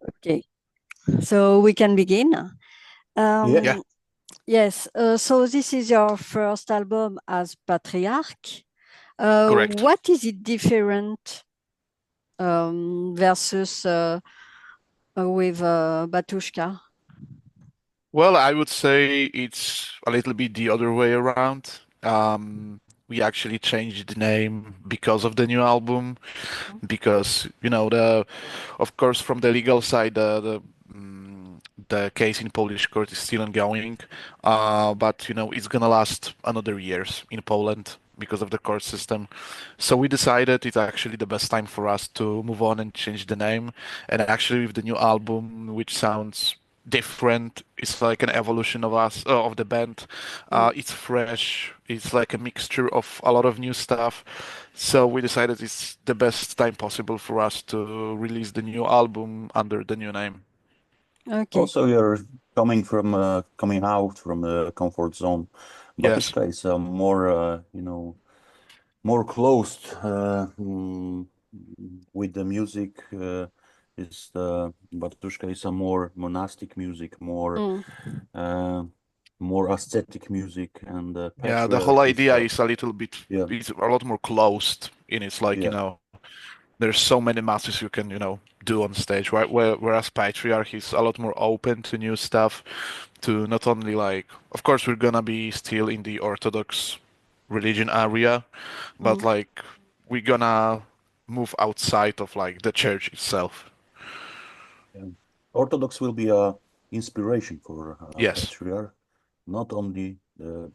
Okay, so we can begin. Yeah. Yeah. Yes, so this is your first album as Patriarkh. Correct. What is it different versus with Batushka? Well, I would say it's a little bit the other way around. We actually changed the name because of the new album, because of course, from the legal side, the case in Polish court is still ongoing, but it's gonna last another years in Poland because of the court system. So we decided it's actually the best time for us to move on and change the name. And actually, with the new album, which sounds different, it's like an evolution of us, of the band. It's fresh. It's like a mixture of a lot of new stuff. So we decided it's the best time possible for us to release the new album under the new name. Okay. Also, you're coming out from the comfort zone. Yes. Batushka is more, more closed with the music. Is Batushka is a more monastic music, uh, more aesthetic music, and Yeah, the whole Patriarch is idea is a little bit, yeah, it's a lot more closed in its like, yeah. there's so many masses you can, do on stage, right? Whereas Patriarch is a lot more open to new stuff, to not only like, of course, we're gonna be still in the Orthodox religion area, but like we're gonna move outside of like the church itself. And Orthodox will be a inspiration for Yes. Patriarch, not only the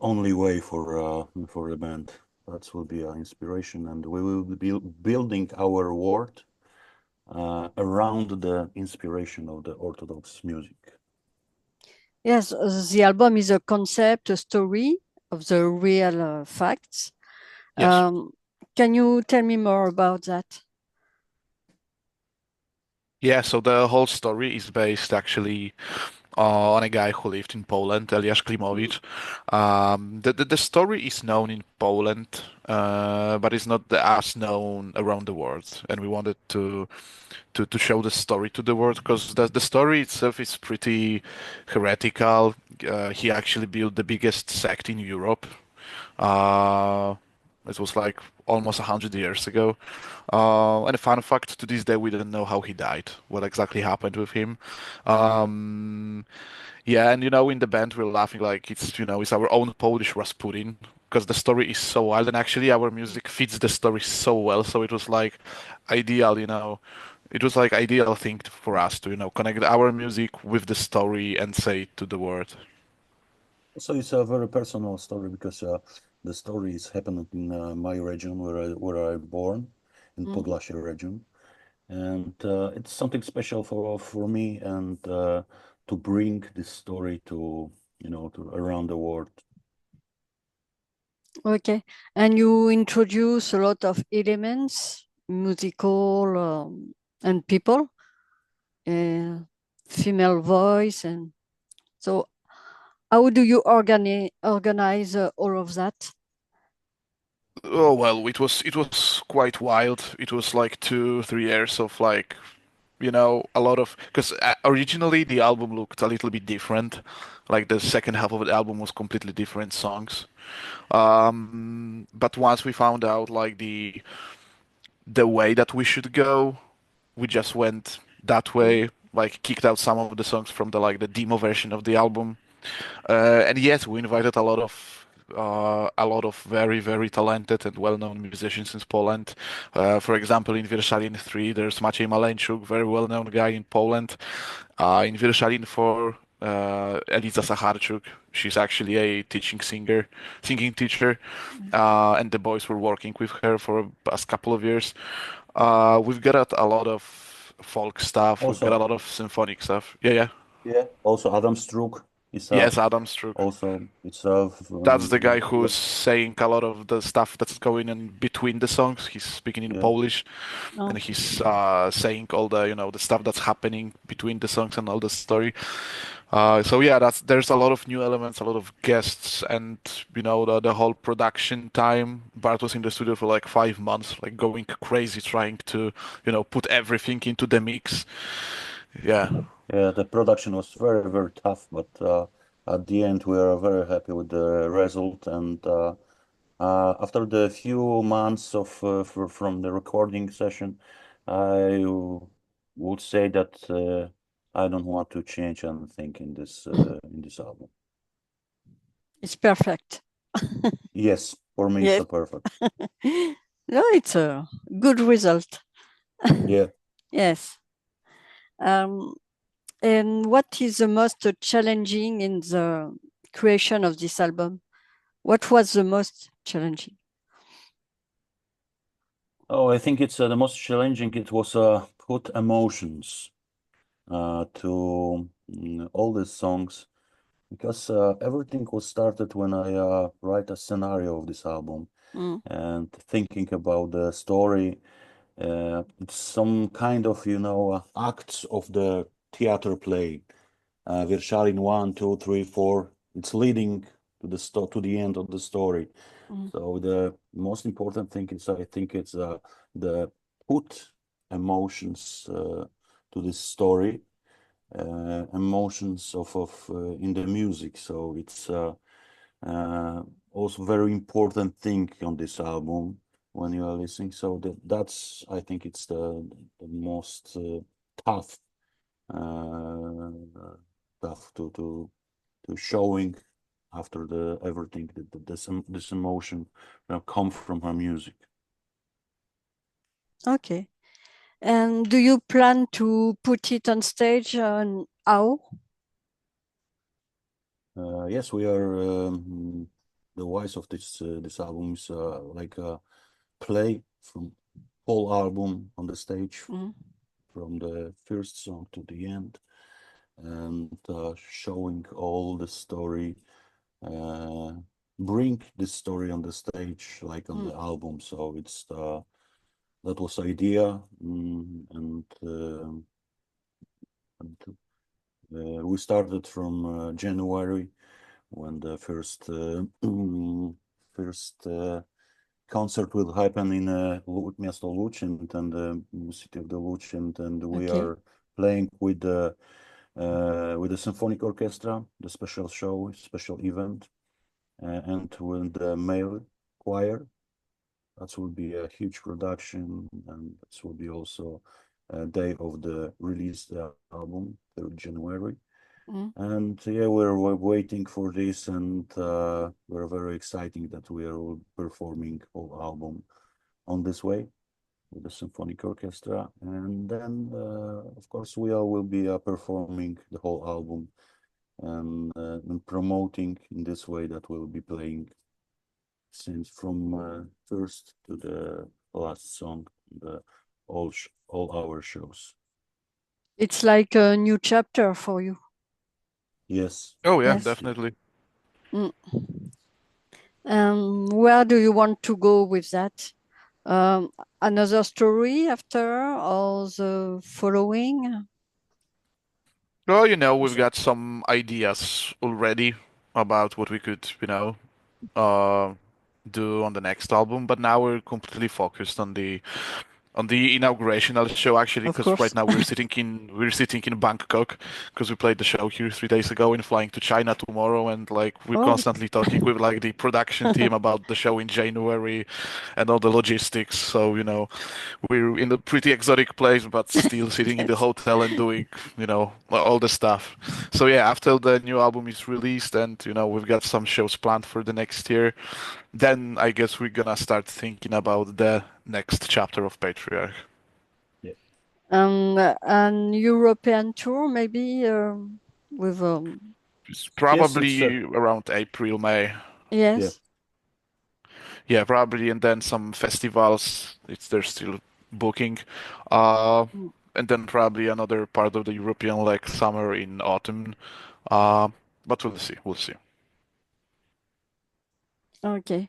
only way for the band. That will be an inspiration, and we will be building our world around the inspiration of the Orthodox music. Yes, the album is a concept, a story of the real facts. Yes. Can you tell me more about that? Yeah, so the whole story is based actually on a guy who lived in Poland, Eliasz Klimowicz. The story is known in Poland, but it's not as known around the world. And we wanted to show the story to the world because the story itself is pretty heretical. He actually built the biggest sect in Europe. Uh, it was like almost 100 years ago. And a fun fact, to this day, we didn't know how he died, what exactly happened with him. Um, yeah, and in the band we're laughing like it's our own Polish Rasputin because the story is so wild, and actually our music fits the story so well. So it was like ideal, it was like ideal thing for us to connect our music with the story and say it to the world. So it's a very personal story because the story is happening in my region where I born, in Podlasie region, and it's something special for me and to bring this story to around the world. Okay, and you introduce a lot of elements, musical and people, uh, female voice, and so how do you organize all of that? Oh well, it was quite wild. It was like 2 3 years of like a lot of because originally the album looked a little bit different. Like the second half of the album was completely different songs. But once we found out like the way that we should go, we just went that way. Like kicked out some of the songs from the demo version of the album. And yes, we invited a lot of very very talented and well-known musicians in Poland. For example, in Wierszalin 3, there's Maciej Maleńczuk, very well-known guy in Poland. In Wierszalin 4, Eliza Sacharczuk, she's actually a singing teacher, and the boys were working with her for the past couple of years. We've got a lot of folk stuff. We've got a Also, lot of symphonic stuff. Yeah, yeah. yeah, also Adam Struk is Yes, Adam Struck. also it's That's the guy who's saying a lot of the stuff that's going in between the songs. He's speaking in yeah. Polish, Oh, and he's saying all the the stuff that's happening between the songs and all the story. So yeah, there's a lot of new elements, a lot of guests, and the whole production time. Bart was in the studio for like 5 months, like going crazy trying to put everything into the mix. Yeah. Yeah, the production was very, very tough, but at the end we are very happy with the result. And after the few months of from the recording session, I would say that I don't want to change anything in this album. It's perfect. Yes, for me Yes. it's a perfect. No, it's a good result. Yeah. Yes. And what is the most challenging in the creation of this album? What was the most challenging? Oh, I think it's the most challenging. It was put emotions to all these songs, because everything was started when I write a scenario of this album and thinking about the story. It's some kind of acts of the theater play. Verschalin 1, 2, 3, 4. It's leading to the end of the story. So the most important thing is, I think, it's the put emotions to this story, emotions of in the music. So it's also very important thing on this album when you are listening. So that's I think it's the most tough tough to showing after the everything that this emotion come from her music. Okay. And do you plan to put it on stage and how? Yes, we are. The voice of this album is like a play from whole album on the stage, from the first song to the end, and showing all the story, bring this story on the stage like on the album. So it's that was idea, and we started from January, when the first first concert will happen in Miasto Łódź and the city of the Łódź, and we are playing with the symphonic orchestra, the special show, special event, and with the male choir. That will be a huge production, and this will be also a day of the release the album, 3rd January. And yeah, we're waiting for this, and we're very excited that we are all performing whole album on this way with the symphonic orchestra. And then, of course, we all will be performing the whole album and promoting in this way, that we'll be playing since from first to the last song, all our shows. It's like a new chapter for you. Yes. Oh yeah, Yes. definitely. Where do you want to go with that? Another story after, or the following? Well, we've got some ideas already about what we could, uh, do on the next album, but now we're completely focused on the inaugurational show, actually, Of because right course. now we're sitting in Bangkok, because we played the show here 3 days ago and flying to China tomorrow, and like we're Oh. constantly talking with like the production team about the show in January and all the logistics. So we're in a pretty exotic place, but still sitting in the hotel and doing all the stuff. So yeah, after the new album is released and we've got some shows planned for the next year, then I guess we're gonna start thinking about the next chapter of Patriarkh. Yeah. An European tour, maybe with It's Yes, probably around April, May. yes. Yeah, probably, and then some festivals. They're still booking, and then probably another part of the European, like summer in autumn. But we'll see. We'll see. Okay.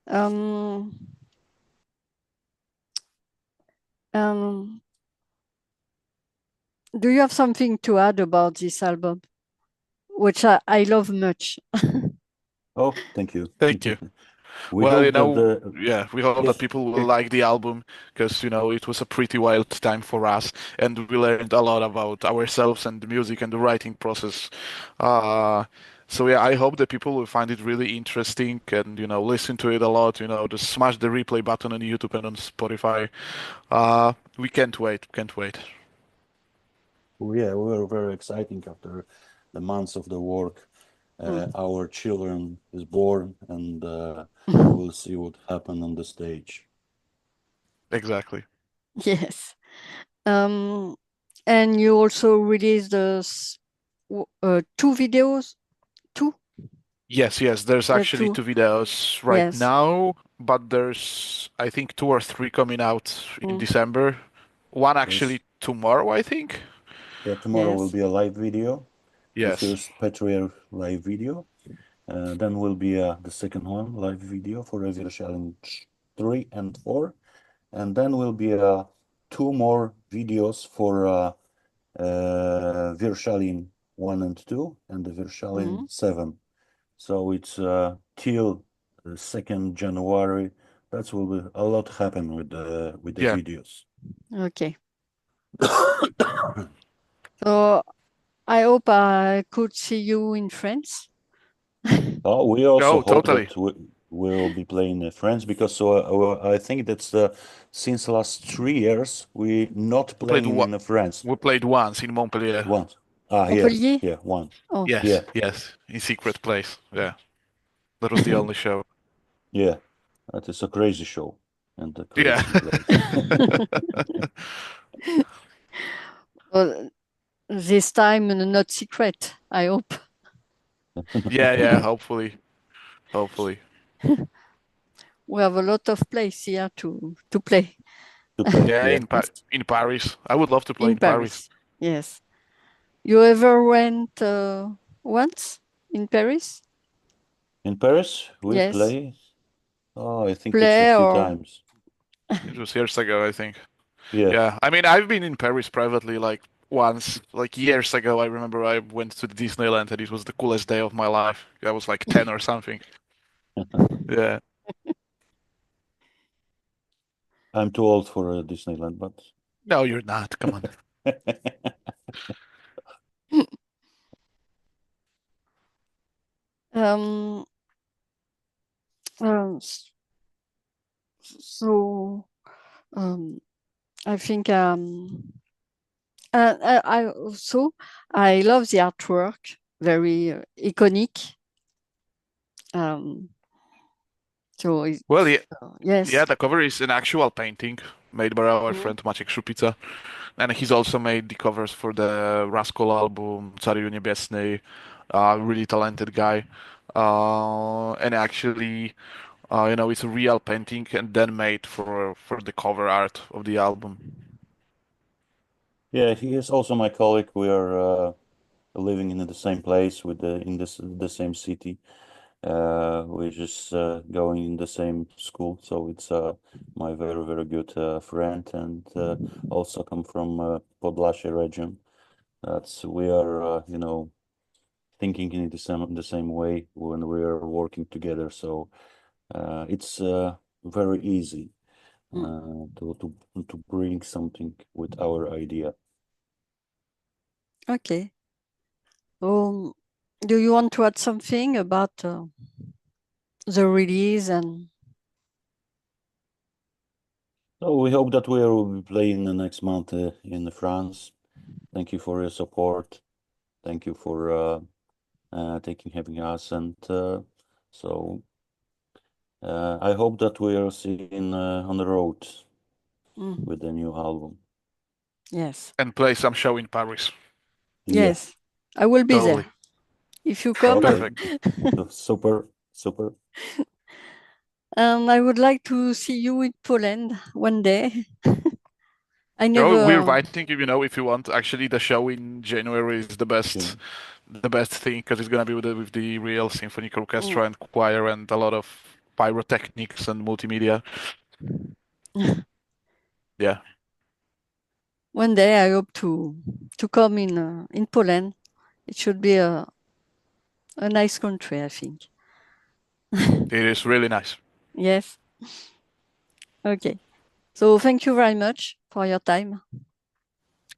Um, do you have something to add about this album? which I love much. Oh, thank you. Thank you. We Well, hope that we hope yes, that people will okay. like the album because, it was a pretty wild time for us and we learned a lot about ourselves and the music and the writing process. So yeah, I hope that people will find it really interesting and, listen to it a lot, just smash the replay button on YouTube and on Spotify. We can't wait, can't wait. Yeah, we were very exciting after the months of the work. Our children is born, and we will see what happened on the stage. Exactly. Yes. And you also released two videos. Two? Yes, there's actually Two. two videos right Yes. now, but there's, I think, two or three coming out in December. One Yes. actually tomorrow, I think. Yeah, tomorrow will Yes. be a live video. The Yes. first Patriarkh live video. Then will be the second one live video for Reveal Challenge 3 and 4. And then will be two more videos for Virshalim 1 and 2 and the Virshalim 7. So it's till the 2nd January. That will be a lot happen with the Yeah. videos. Okay. So I hope I could see you in France. Oh, we also hope totally. that we will be playing in France because I think that's since the last 3 years we not playing in France. We played once in Montpellier. Once. Montpellier? Yeah, one. Oh. Yes, Yeah. in secret place. Yeah. That was the only show. Yeah, that is a crazy show and a Yeah. crazy place. Well, this time not secret, I hope. Yeah, hopefully. Hopefully. We have a lot of place here to play. To play, Yeah, yeah. in Paris. I would love to play in Paris. Yes. You ever went once in Paris? In Paris, we Yes. play. Oh, I think it's Play a few or times. It was years ago, I think. Yeah. Yeah. I mean, I've been in Paris privately like once, like years ago. I remember I went to Disneyland and it was the coolest day of my life. I was like 10 or something. Yeah. I'm too old for Disneyland, but No, you're not. Come on. um, so I think I also I love the artwork, very iconic. So Well, yeah, yes. yeah, the cover is an actual painting made by our friend Maciek Szupica, and he's also made the covers for the Rascal album, Cariu Niebiesny, really talented guy. And actually, it's a real painting and then made for the cover art of the album. yeah, he is also my colleague. We are living in the same place with in the same city. We're just going in the same school, so it's my very good friend, and also come from Podlasie region. That's we are thinking in the same way when we are working together. So it's very easy to bring something with our idea. Okay. Do you want to add something about the release and? So we hope that we will be playing the next month in France. Thank you for your support. Thank you for having us, and so I hope that we are seeing on the road with the new album. Yes. And play some show in Paris. Yes, yeah. I will be Totally. there. If you come. Okay. Super. I would like to see you in Poland one day. I never. We're inviting you, if you want. Actually, the show in January is the best thing because it's gonna be with the real symphonic orchestra and choir and a lot of pyrotechnics and multimedia. Yeah. One day I hope to come in Poland. It should be a nice country, I think. It is really nice. Yes. Okay. So thank you very much for your time.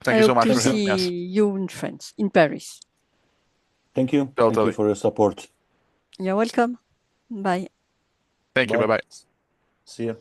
Thank I you so hope much to for having us. see you in France, in Paris. Thank you. Thank Totally. you for your support. You're welcome. Bye. Thank you. Bye. Bye bye. See you.